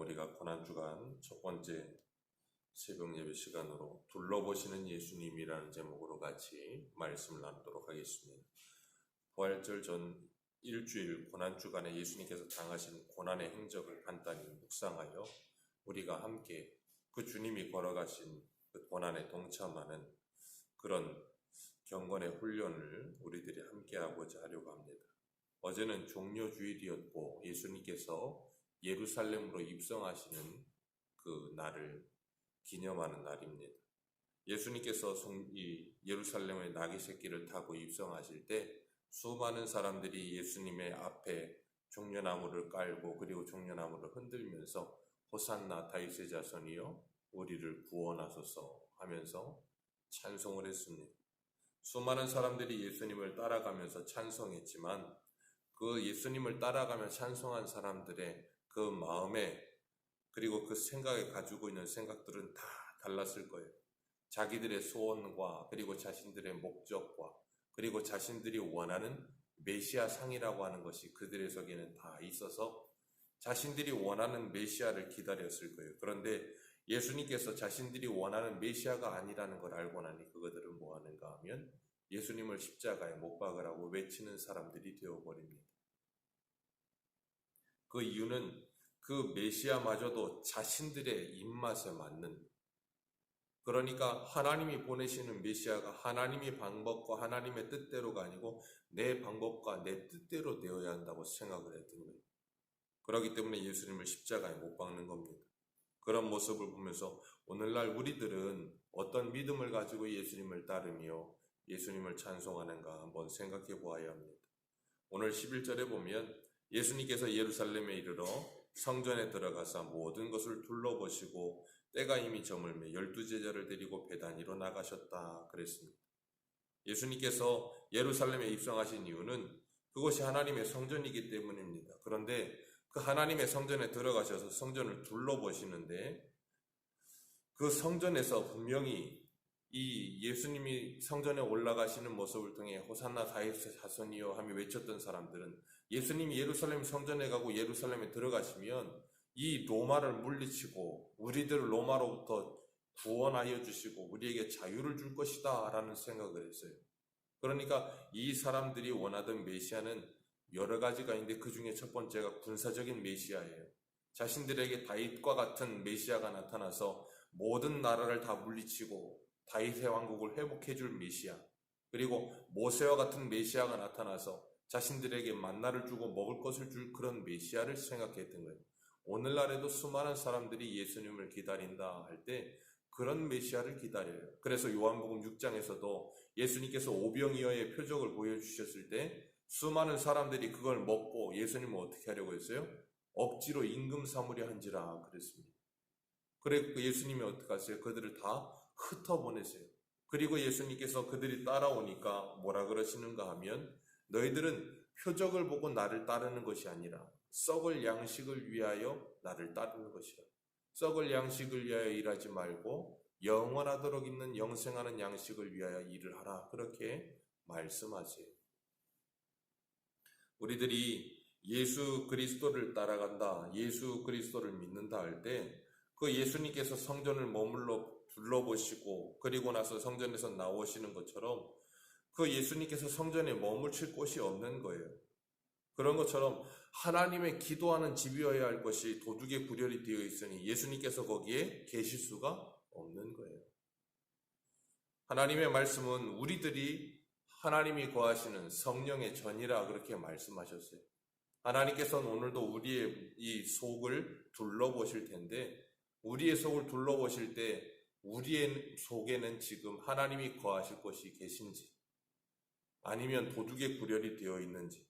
우리가 고난주간 첫 번째 새벽 예배 시간으로 둘러보시는 예수님이라는 제목으로 같이 말씀을 나누도록 하겠습니다. 부활절 전 일주일 고난주간에 예수님께서 당하신 고난의 행적을 간단히 묵상하여 우리가 함께 그 주님이 걸어가신 그 고난에 동참하는 그런 경건의 훈련을 우리들이 함께 하려고 합니다. 어제는 종려주일이었고 예수님께서 예루살렘으로 입성하시는 그 날을 기념하는 날입니다. 예수님께서 이 예루살렘의 나귀 새끼를 타고 입성하실 때 수많은 사람들이 예수님의 앞에 종려나무를 깔고 그리고 종려나무를 흔들면서 호산나 다윗의 자손이여 우리를 구원하소서 하면서 찬송을 했습니다. 수많은 사람들이 예수님을 따라가면서 찬송했지만 그 예수님을 따라가며 찬송한 사람들의 그 마음에 그리고 그 생각에 가지고 있는 생각들은 다 달랐을 거예요. 자기들의 소원과 그리고 자신들의 목적과 그리고 자신들이 원하는 메시아 상이라고 하는 것이 그들의 속에는 다 있어서 자신들이 원하는 메시아를 기다렸을 거예요. 그런데 예수님께서 자신들이 원하는 메시아가 아니라는 걸 알고 나니 그것들은 뭐 하는가 하면 예수님을 십자가에 못 박으라고 외치는 사람들이 되어버립니다. 그 이유는 그 메시아마저도 자신들의 입맛에 맞는, 그러니까 하나님이 보내시는 메시아가 하나님의 방법과 하나님의 뜻대로가 아니고 내 방법과 내 뜻대로 되어야 한다고 생각을 했던 거예요. 그렇기 때문에 예수님을 십자가에 못 박는 겁니다. 그런 모습을 보면서 오늘날 우리들은 어떤 믿음을 가지고 예수님을 따르며 예수님을 찬송하는가 한번 생각해 보아야 합니다. 오늘 11절에 보면 예수님께서 예루살렘에 이르러 성전에 들어가서 모든 것을 둘러보시고 때가 이미 저물매 12제자를 데리고 베다니로 나가셨다 그랬습니다. 예수님께서 예루살렘에 입성하신 이유는 그것이 하나님의 성전이기 때문입니다. 그런데 그 하나님의 성전에 들어가셔서 성전을 둘러보시는데 그 성전에서 분명히 이 예수님이 성전에 올라가시는 모습을 통해 호산나 다윗의 자손이여 하며 외쳤던 사람들은 예수님이 예루살렘 성전에 가고 예루살렘에 들어가시면 이 로마를 물리치고 우리들을 로마로부터 구원하여 주시고 우리에게 자유를 줄 것이다 라는 생각을 했어요. 그러니까 이 사람들이 원하던 메시아는 여러 가지가 있는데 그 중에 첫 번째가 군사적인 메시아예요. 자신들에게 다윗과 같은 메시아가 나타나서 모든 나라를 다 물리치고 다윗의 왕국을 회복해 줄 메시아, 그리고 모세와 같은 메시아가 나타나서 자신들에게 만나를 주고 먹을 것을 줄 그런 메시아를 생각했던 거예요. 오늘날에도 수많은 사람들이 예수님을 기다린다 할 때 그런 메시아를 기다려요. 그래서 요한복음 6장에서도 예수님께서 오병이어의 표적을 보여주셨을 때 수많은 사람들이 그걸 먹고 예수님을 어떻게 하려고 했어요? 억지로 임금 삼으려 한지라 그랬습니다. 그래서 예수님이 어떻게 하세요? 그들을 다 흩어보내세요. 그리고 예수님께서 그들이 따라오니까 뭐라 그러시는가 하면 너희들은 표적을 보고 나를 따르는 것이 아니라 썩을 양식을 위하여 나를 따르는 것이라. 썩을 양식을 위하여 일하지 말고 영원하도록 있는 영생하는 양식을 위하여 일을 하라. 그렇게 말씀하세요. 우리들이 예수 그리스도를 따라간다, 예수 그리스도를 믿는다 할 때 그 예수님께서 성전을 머물러 둘러보시고 그리고 나서 성전에서 나오시는 것처럼 그 예수님께서 성전에 머물칠 곳이 없는 거예요. 그런 것처럼 하나님의 기도하는 집이어야 할 것이 도둑의 구렬이 되어 있으니 예수님께서 거기에 계실 수가 없는 거예요. 하나님의 말씀은 우리들이 하나님이 거하시는 성령의 전이라 그렇게 말씀하셨어요. 하나님께서는 오늘도 우리의 이 속을 둘러보실 텐데 우리의 속을 둘러보실 때 우리의 속에는 지금 하나님이 거하실 곳이 계신지 아니면 도둑의 구렬이 되어 있는지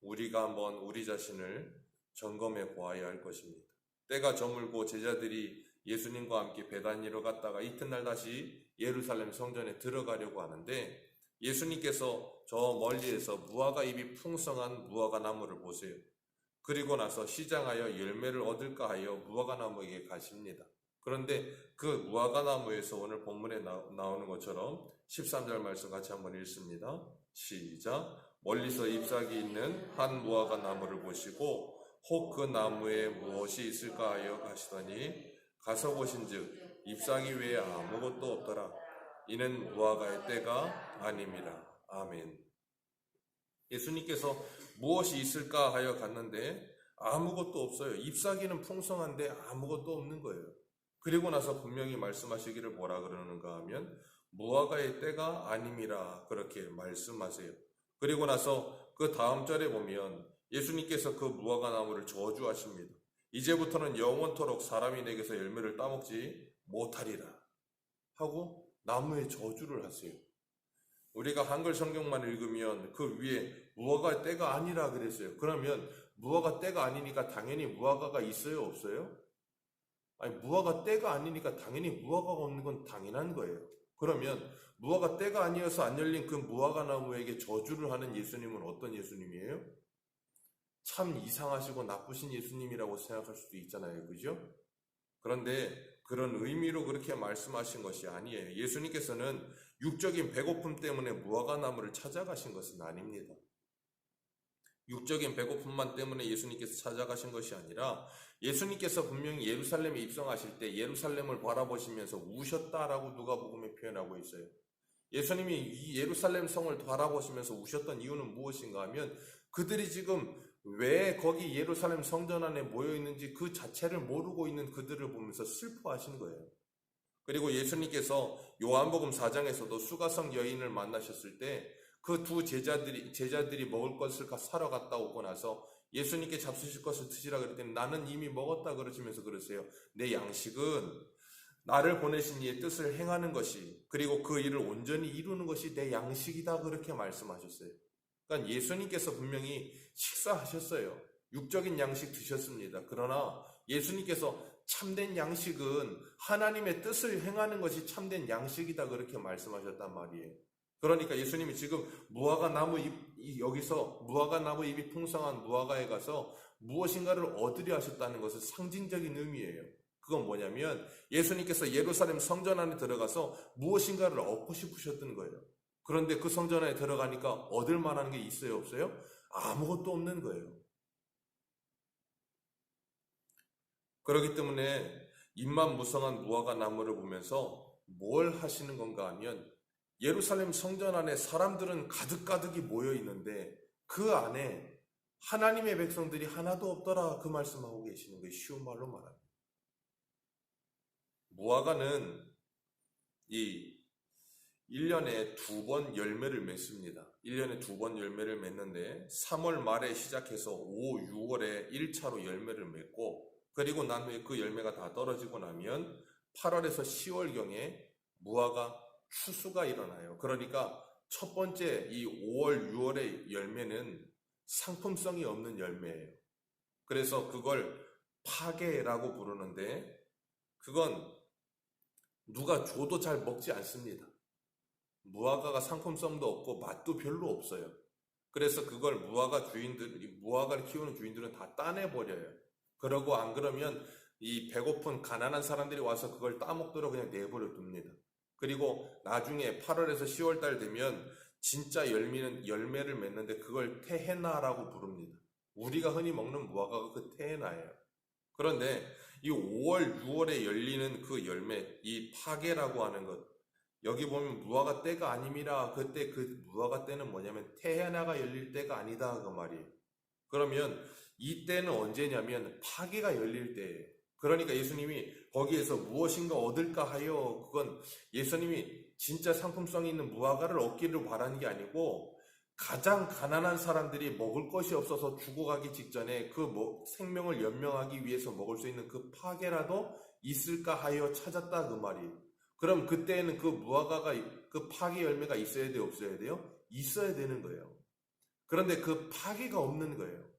우리가 한번 우리 자신을 점검해 보아야 할 것입니다. 때가 저물고 제자들이 예수님과 함께 베다니로 갔다가 이튿날 다시 예루살렘 성전에 들어가려고 하는데 예수님께서 저 멀리에서 무화과 잎이 풍성한 무화과 나무를 보세요. 그리고 나서 시장하여 열매를 얻을까 하여 무화과 나무에게 가십니다. 그런데 그 무화과 나무에서 오늘 본문에 나오는 것처럼 13절 말씀 같이 한번 읽습니다. 시작. 멀리서 잎사귀 있는 한 무화과 나무를 보시고 혹 그 나무에 무엇이 있을까 하여 가시더니 가서 보신즉 잎사귀 외에 아무것도 없더라. 이는 무화과의 때가 아님이라. 아멘. 예수님께서 무엇이 있을까 하여 갔는데 아무것도 없어요. 잎사귀는 풍성한데 아무것도 없는 거예요. 그리고 나서 분명히 말씀하시기를 뭐라 그러는가 하면 무화과의 때가 아님이라 그렇게 말씀하세요. 그리고 나서 그 다음 절에 보면 예수님께서 그 무화과 나무를 저주하십니다. 이제부터는 영원토록 사람이 내게서 열매를 따먹지 못하리라 하고 나무에 저주를 하세요. 우리가 한글 성경만 읽으면 그 위에 무화과 때가 아니라 그랬어요. 그러면 무화과 때가 아니니까 당연히 무화과가 있어요, 없어요? 아니, 무화과 때가 아니니까 당연히 무화과가 없는 건 당연한 거예요. 그러면 무화과 때가 아니어서 안 열린 그 무화과 나무에게 저주를 하는 예수님은 어떤 예수님이에요? 참 이상하시고 나쁘신 예수님이라고 생각할 수도 있잖아요. 그죠? 그런데 그런 의미로 그렇게 말씀하신 것이 아니에요. 예수님께서는 육적인 배고픔 때문에 무화과 나무를 찾아가신 것은 아닙니다. 육적인 배고픔만 때문에 예수님께서 찾아가신 것이 아니라 예수님께서 분명히 예루살렘에 입성하실 때 예루살렘을 바라보시면서 우셨다라고 누가복음에 표현하고 있어요. 예수님이 이 예루살렘 성을 바라보시면서 우셨던 이유는 무엇인가 하면 그들이 지금 왜 거기 예루살렘 성전 안에 모여 있는지 그 자체를 모르고 있는 그들을 보면서 슬퍼하신 거예요. 그리고 예수님께서 요한복음 4장에서도 수가성 여인을 만나셨을 때 그 두 제자들이 먹을 것을 사러 갔다 오고 나서 예수님께 잡수실 것을 드시라 그랬더니 나는 이미 먹었다 그러시면서 그러세요. 내 양식은 나를 보내신 이의 뜻을 행하는 것이 그리고 그 일을 온전히 이루는 것이 내 양식이다 그렇게 말씀하셨어요. 그러니까 예수님께서 분명히 식사하셨어요. 육적인 양식 드셨습니다. 그러나 예수님께서 참된 양식은 하나님의 뜻을 행하는 것이 참된 양식이다 그렇게 말씀하셨단 말이에요. 그러니까 예수님이 지금 여기서 무화과 나무 잎이 풍성한 무화과에 가서 무엇인가를 얻으려 하셨다는 것은 상징적인 의미예요. 그건 뭐냐면 예수님께서 예루살렘 성전 안에 들어가서 무엇인가를 얻고 싶으셨던 거예요. 그런데 그 성전 안에 들어가니까 얻을 만한 게 있어요, 없어요? 아무것도 없는 거예요. 그렇기 때문에 잎만 무성한 무화과 나무를 보면서 뭘 하시는 건가 하면 예루살렘 성전 안에 사람들은 가득가득이 모여 있는데 그 안에 하나님의 백성들이 하나도 없더라 그 말씀하고 계시는 거예요. 쉬운 말로 말합니다. 무화과는 이 1년에 2번 열매를 맺습니다. 1년에 2번 열매를 맺는데 3월 말에 시작해서 5, 6월에 1차로 열매를 맺고 그리고 난 후에 그 열매가 다 떨어지고 나면 8월에서 10월경에 무화과 추수가 일어나요. 그러니까 첫 번째 이 5월, 6월의 열매는 상품성이 없는 열매예요. 그래서 그걸 파게라고 부르는데 그건 누가 줘도 잘 먹지 않습니다. 무화과가 상품성도 없고 맛도 별로 없어요. 그래서 그걸 무화과를 키우는 주인들은 다 따내버려요. 그러고 안 그러면 이 배고픈 가난한 사람들이 와서 그걸 따먹도록 그냥 내버려 둡니다. 그리고 나중에 8월에서 10월 달 되면 진짜 열매를 맺는데 그걸 테헤나라고 부릅니다. 우리가 흔히 먹는 무화과가 그 테헤나예요. 그런데 이 5월, 6월에 열리는 그 열매, 이 파게라고 하는 것, 여기 보면 무화과 때가 아님이라 그때 그 무화과 때는 뭐냐면 테헤나가 열릴 때가 아니다 그 말이에요. 그러면 이 때는 언제냐면 파게가 열릴 때예요. 그러니까 예수님이 거기에서 무엇인가 얻을까 하여 그건 예수님이 진짜 상품성 있는 무화과를 얻기를 바라는 게 아니고 가장 가난한 사람들이 먹을 것이 없어서 죽어가기 직전에 그 생명을 연명하기 위해서 먹을 수 있는 그 파게라도 있을까 하여 찾았다 그 말이에요. 그럼 그때는 그 무화과가 그 파게 열매가 있어야 돼요, 없어야 돼요? 있어야 되는 거예요. 그런데 그 파게가 없는 거예요.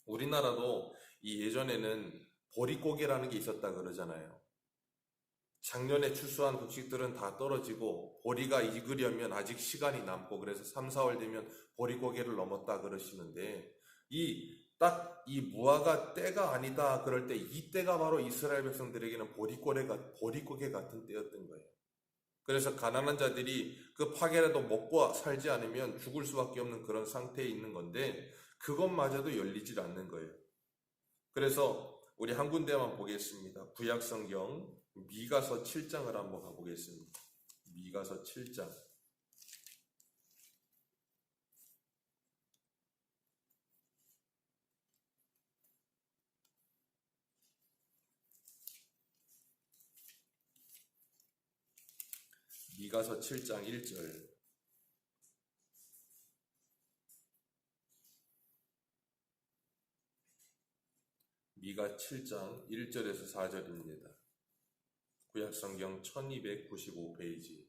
우리나라도 이 예전에는 보릿고개라는 게 있었다 그러잖아요. 작년에 추수한 곡식들은 다 떨어지고 보리가 익으려면 아직 시간이 남고 그래서 3, 4월 되면 보릿고개를 넘었다 그러시는데 딱 이 무화과 때가 아니다 그럴 때 이 때가 바로 이스라엘 백성들에게는 보릿고개 같은 때였던 거예요. 그래서 가난한 자들이 그 파게라도 먹고 살지 않으면 죽을 수밖에 없는 그런 상태에 있는 건데 그것마저도 열리질 않는 거예요. 그래서 우리 한 군데만 보겠습니다. 구약성경 미가서 7장을 한번 가보겠습니다. 미가서 7장. 미가서 7장 1절. 미가 7장 1절에서 4절입니다. 구약성경 1295페이지.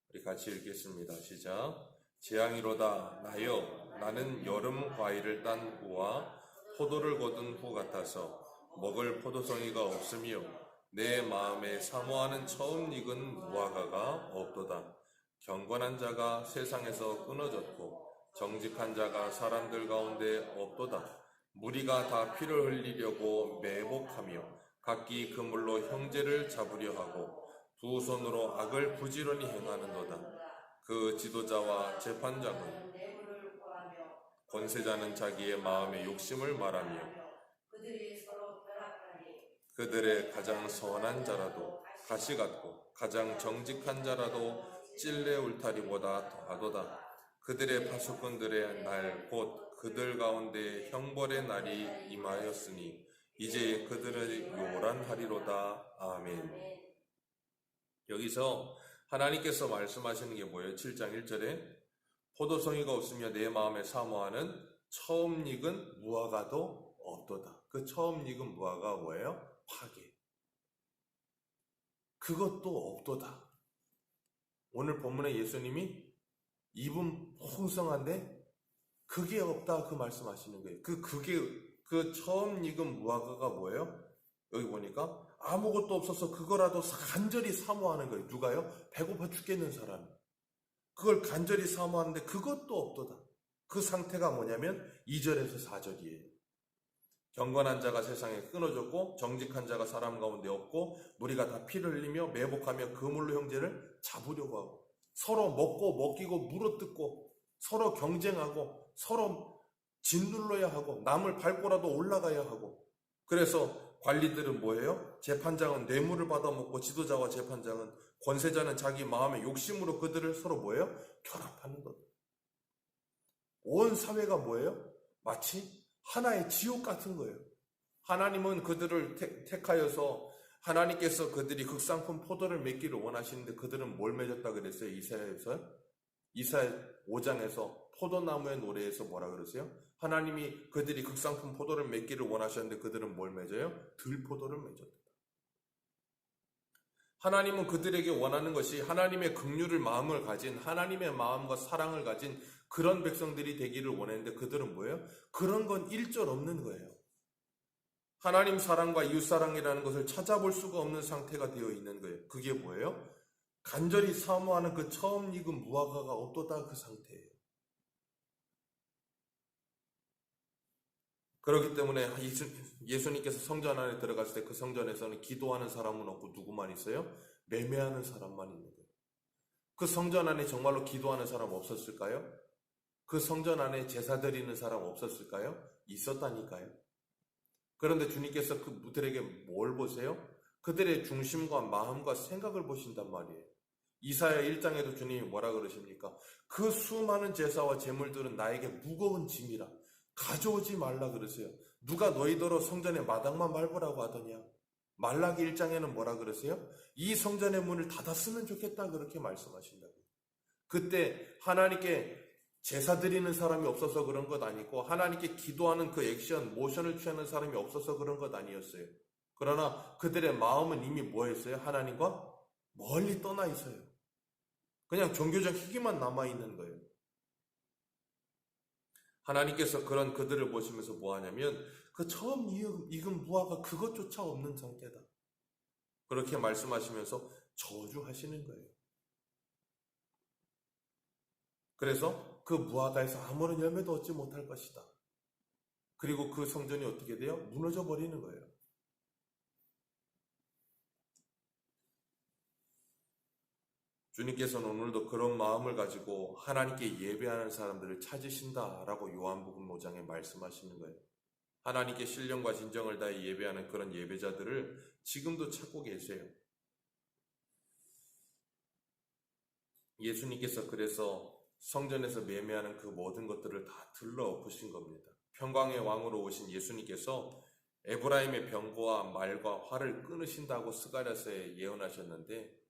우리 같이 읽겠습니다. 시작. 재앙이로다 나여 나는 여름 과일을 딴 후와 포도를 거둔 후 같아서 먹을 포도송이가 없으며 내 마음에 사모하는 처음 익은 무화과가 없도다. 경건한 자가 세상에서 끊어졌고 정직한 자가 사람들 가운데 없도다. 무리가 다 피를 흘리려고 매복하며 각기 그물로 형제를 잡으려 하고 두 손으로 악을 부지런히 행하는도다. 그 지도자와 재판장은 권세자는 자기의 마음의 욕심을 말하며 그들의 가장 선한 자라도 가시 같고 가장 정직한 자라도 찔레 울타리보다 더하도다. 그들의 파수꾼들의 날 곧 그들 가운데 형벌의 날이 임하였으니 이제 그들의 요란하리로다. 아멘. 여기서 하나님께서 말씀하시는 게 뭐예요? 7장 1절에 포도송이가 없으며 내 마음에 사모하는 처음 익은 무화과도 없도다. 그 처음 익은 무화과가 뭐예요? 파괴. 그것도 없도다. 오늘 본문에 예수님이 입은 풍성한데 그게 없다 그 말씀하시는 거예요. 그 처음 익은 무화과가 뭐예요? 여기 보니까 아무것도 없어서 그거라도 간절히 사모하는 거예요. 누가요? 배고파 죽겠는 사람이. 그걸 간절히 사모하는데 그것도 없도다. 그 상태가 뭐냐면 2절에서 4절이에요. 경건한 자가 세상에 끊어졌고 정직한 자가 사람 가운데 없고 무리가 다 피를 흘리며 매복하며 그물로 형제를 잡으려고 하고 서로 먹고 먹이고 물어뜯고 서로 경쟁하고 서로 짓눌러야 하고 남을 밟고라도 올라가야 하고 그래서 관리들은 뭐예요? 재판장은 뇌물을 받아먹고 지도자와 재판장은 권세자는 자기 마음의 욕심으로 그들을 서로 뭐예요? 결합하는 것. 온 사회가 뭐예요? 마치 하나의 지옥 같은 거예요. 하나님은 그들을 택하여서 하나님께서 그들이 극상품 포도를 맺기를 원하시는데 그들은 뭘 맺었다 그랬어요? 이사야 5장에서 포도나무의 노래에서 뭐라 그러세요? 하나님이 그들이 극상품 포도를 맺기를 원하셨는데 그들은 뭘 맺어요? 들포도를 맺었다. 하나님은 그들에게 원하는 것이 하나님의 긍휼을 마음을 가진 하나님의 마음과 사랑을 가진 그런 백성들이 되기를 원했는데 그들은 뭐예요? 그런 건 일절 없는 거예요. 하나님 사랑과 이웃 사랑이라는 것을 찾아볼 수가 없는 상태가 되어 있는 거예요. 그게 뭐예요? 간절히 사모하는 그 처음 익은 무화과가 없도다 그 상태예요. 그렇기 때문에 예수님께서 성전 안에 들어갔을 때 그 성전에서는 기도하는 사람은 없고 누구만 있어요? 매매하는 사람만 있는 거예요. 그 성전 안에 정말로 기도하는 사람 없었을까요? 그 성전 안에 제사 드리는 사람 없었을까요? 있었다니까요. 그런데 주님께서 그들에게 뭘 보세요? 그들의 중심과 마음과 생각을 보신단 말이에요. 이사야 1장에도 주님이 뭐라 그러십니까? 그 수많은 제사와 제물들은 나에게 무거운 짐이라 가져오지 말라 그러세요. 누가 너희더러 성전의 마당만 밟으라고 하더냐? 말라기 1장에는 뭐라 그러세요? 이 성전의 문을 닫았으면 좋겠다 그렇게 말씀하신다고. 그때 하나님께 제사 드리는 사람이 없어서 그런 것 아니고 하나님께 기도하는 그 액션, 모션을 취하는 사람이 없어서 그런 것 아니었어요. 그러나 그들의 마음은 이미 뭐 했어요? 하나님과 멀리 떠나 있어요. 그냥 종교적 희귀만 남아있는 거예요. 하나님께서 그런 그들을 보시면서 뭐 하냐면 그 처음 익은 무화과 그것조차 없는 상태다. 그렇게 말씀하시면서 저주하시는 거예요. 그래서 그 무화과에서 아무런 열매도 얻지 못할 것이다. 그리고 그 성전이 어떻게 돼요? 무너져 버리는 거예요. 주님께서는 오늘도 그런 마음을 가지고 하나님께 예배하는 사람들을 찾으신다라고 요한복음 5장에 말씀하시는 거예요. 하나님께 신령과 진정을 다해 예배하는 그런 예배자들을 지금도 찾고 계세요. 예수님께서 그래서 성전에서 매매하는 그 모든 것들을 다 들러엎으신 겁니다. 평강의 왕으로 오신 예수님께서 에브라임의 병거와 말과 활을 끊으신다고 스가랴서에 예언하셨는데,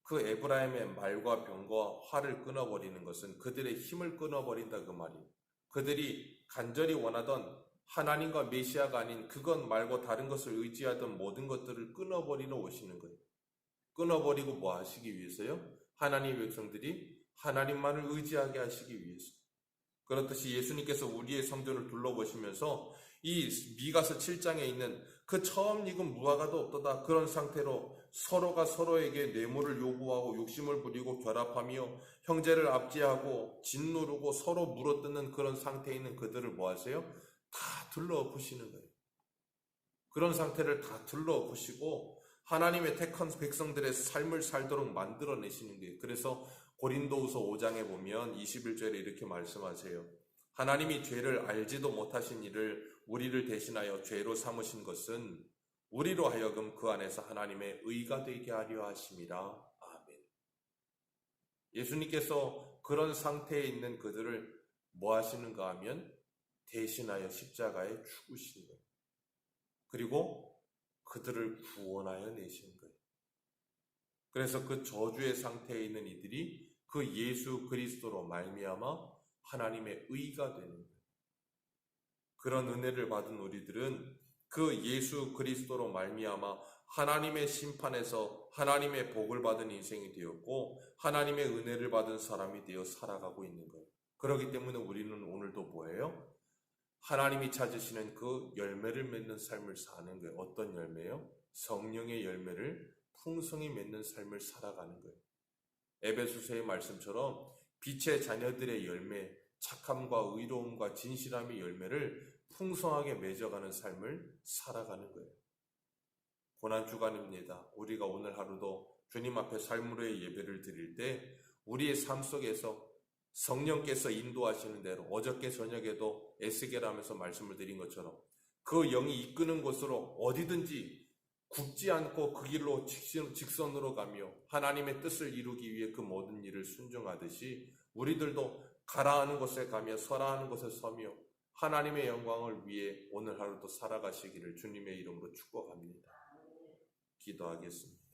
그 에브라임의 말과 병거와 활을 끊어버리는 것은 그들의 힘을 끊어버린다 그 말이에요. 그들이 간절히 원하던 하나님과 메시아가 아닌 그것 말고 다른 것을 의지하던 모든 것들을 끊어버리러 오시는 거예요. 끊어버리고 뭐 하시기 위해서요? 하나님의 백성들이 하나님만을 의지하게 하시기 위해서. 그렇듯이 예수님께서 우리의 성전을 둘러보시면서 이 미가서 7장에 있는 그 처음 익은 무화과도 없도다 그런 상태로 서로가 서로에게 뇌물을 요구하고 욕심을 부리고 결합하며 형제를 압제하고 짓누르고 서로 물어뜯는 그런 상태에 있는 그들을 뭐 하세요? 다 둘러엎으시는 거예요. 그런 상태를 다 둘러엎으시고 하나님의 택한 백성들의 삶을 살도록 만들어내시는 거예요. 그래서 고린도후서 5장에 보면 21절에 이렇게 말씀하세요. 하나님이 죄를 알지도 못하신 이를 우리를 대신하여 죄로 삼으신 것은 우리로 하여금 그 안에서 하나님의 의가 되게 하려 하심이라. 아멘. 예수님께서 그런 상태에 있는 그들을 뭐 하시는가 하면 대신하여 십자가에 죽으신 거예요. 그리고 그들을 구원하여 내신 거예요. 그래서 그 저주의 상태에 있는 이들이 그 예수 그리스도로 말미암아 하나님의 의가 되는 거예요. 그런 은혜를 받은 우리들은 그 예수 그리스도로 말미암아 하나님의 심판에서 하나님의 복을 받은 인생이 되었고 하나님의 은혜를 받은 사람이 되어 살아가고 있는 거예요. 그렇기 때문에 우리는 오늘도 뭐예요? 하나님이 찾으시는 그 열매를 맺는 삶을 사는 거예요. 어떤 열매요? 성령의 열매를 풍성히 맺는 삶을 살아가는 거예요. 에베소서의 말씀처럼 빛의 자녀들의 열매, 착함과 의로움과 진실함의 열매를 풍성하게 맺어가는 삶을 살아가는 거예요. 고난주간입니다. 우리가 오늘 하루도 주님 앞에 삶으로의 예배를 드릴 때 우리의 삶 속에서 성령께서 인도하시는 대로 어저께 저녁에도 에스겔하면서 말씀을 드린 것처럼 그 영이 이끄는 곳으로 어디든지 굽지 않고 그 길로 직선으로 가며 하나님의 뜻을 이루기 위해 그 모든 일을 순종하듯이 우리들도 가라 하는 곳에 가며 서라 하는 곳에 서며 하나님의 영광을 위해 오늘 하루도 살아가시기를 주님의 이름으로 축복합니다. 기도하겠습니다.